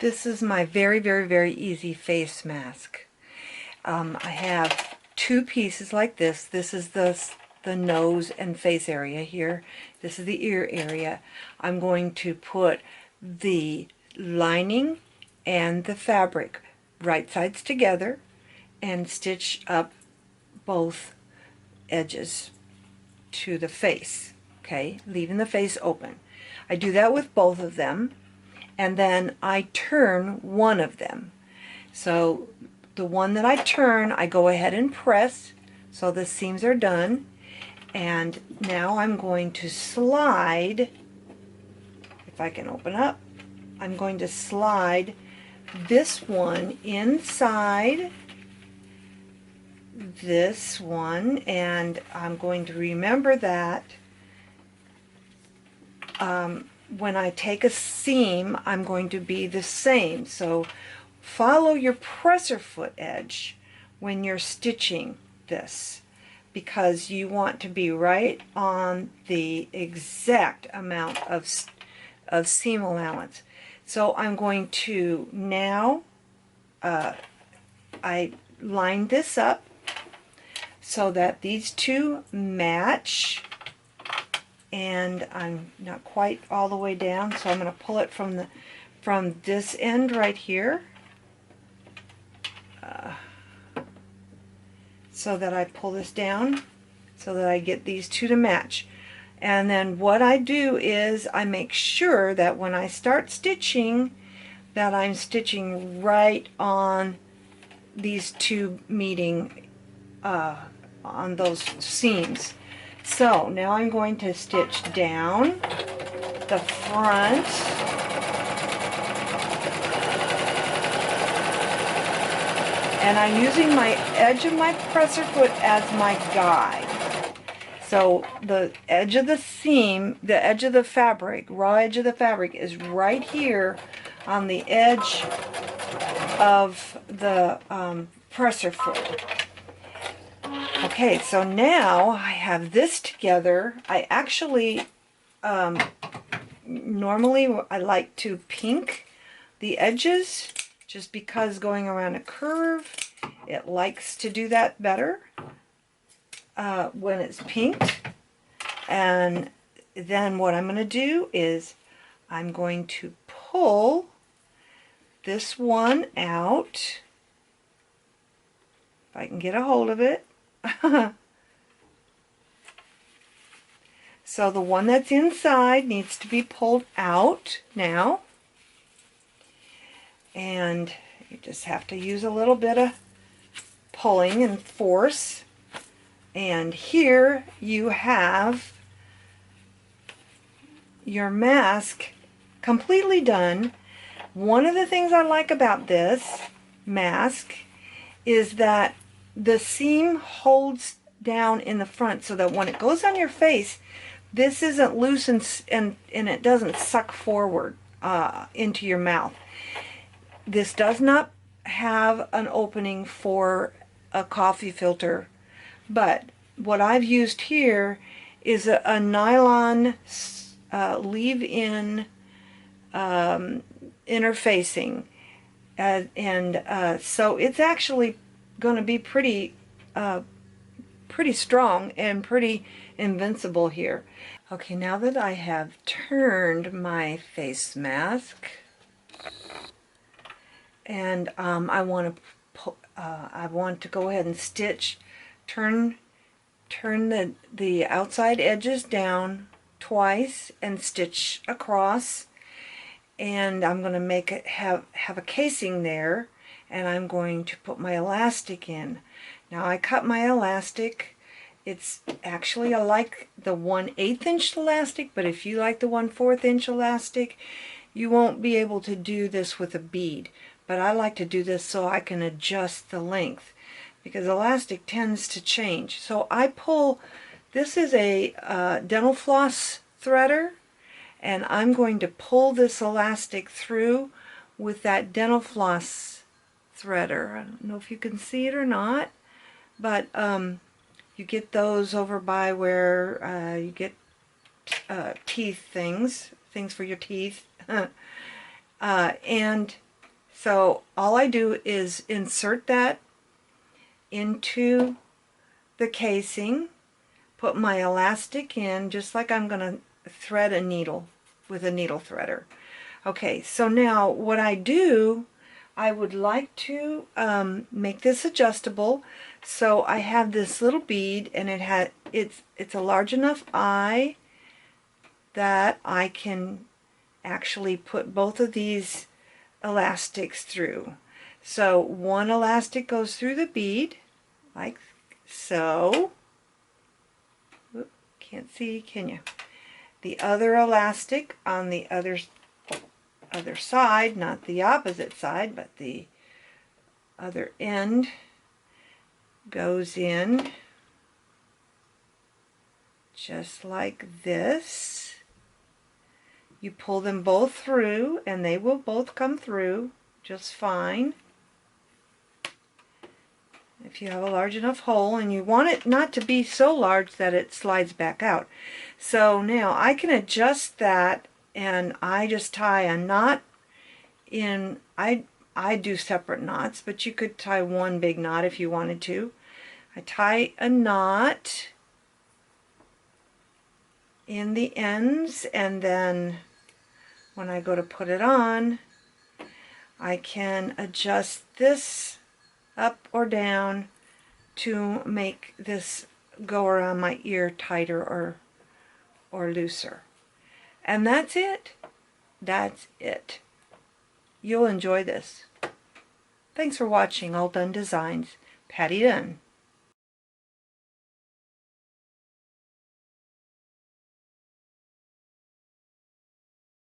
This is my very, very, very easy face mask. I have two pieces like this. This is the nose and face area here. This is the ear area. I'm going to put the lining and the fabric right sides together and stitch up both edges to the face, okay, leaving the face open. I do that with both of them, and then I turn one of them. So the one that I turn, I go ahead and press so the seams are done, and now I'm going to slide, if I can open up, I'm going to slide this one inside this one, and I'm going to remember that when I take a seam, I'm going to be the same. So follow your presser foot edge when you're stitching this, because you want to be right on the exact amount of seam allowance. So I'm going to now, I line this up so that these two match, and I'm not quite all the way down, so I'm going to pull it from this end right here, so that I pull this down so that I get these two to match. And then what I do is I make sure that when I start stitching that I'm stitching right on these two meeting on those seams. So now I'm going to stitch down the front, and I'm using my edge of my presser foot as my guide. So the edge of the seam, the edge of the fabric, raw edge of the fabric is right here on the edge of the presser foot. Okay, so now I have this together. I actually, normally I like to pink the edges, just because going around a curve, it likes to do that better when it's pinked. And then what I'm going to do is I'm going to pull this one out, if I can get a hold of it. So the one that's inside needs to be pulled out now, and you just have to use a little bit of pulling and force. And here you have your mask completely done. One of the things I like about this mask is that the seam holds down in the front, so that when it goes on your face, this isn't loose and it doesn't suck forward into your mouth. This does not have an opening for a coffee filter, but what I've used here is a nylon leave-in interfacing, and so it's actually going to be pretty strong and pretty invincible here. Okay, now that I have turned my face mask, and I want to go ahead and stitch, turn the outside edges down twice and stitch across, and I'm going to make it have a casing there, and I'm going to put my elastic in. Now I cut my elastic. It's actually, I like the 1/8 inch elastic, but if you like the 1/4 inch elastic, you won't be able to do this with a bead. But I like to do this so I can adjust the length, because elastic tends to change. So I pull, this is a dental floss threader, and I'm going to pull this elastic through with that dental floss threader. I don't know if you can see it or not, but you get those over by where you get teeth things for your teeth. And So all I do is insert that into the casing, put my elastic in just like I'm going to thread a needle with a needle threader. Okay, so now what I do, I would like to make this adjustable. So I have this little bead, and it's a large enough eye that I can actually put both of these elastics through. So one elastic goes through the bead like so. Oop, can't see, can you? The other elastic on the other side, not the opposite side, but the other end, goes in just like this. You pull them both through and they will both come through just fine. If you have a large enough hole, and you want it not to be so large that it slides back out. So now I can adjust that, and I just tie a knot in. I do separate knots, but you could tie one big knot if you wanted to. I tie a knot in the ends, and then when I go to put it on, I can adjust this up or down to make this go around my ear tighter or looser. And that's it. That's it. You'll enjoy this. Thanks for watching All Done Designs. Patty Dunn.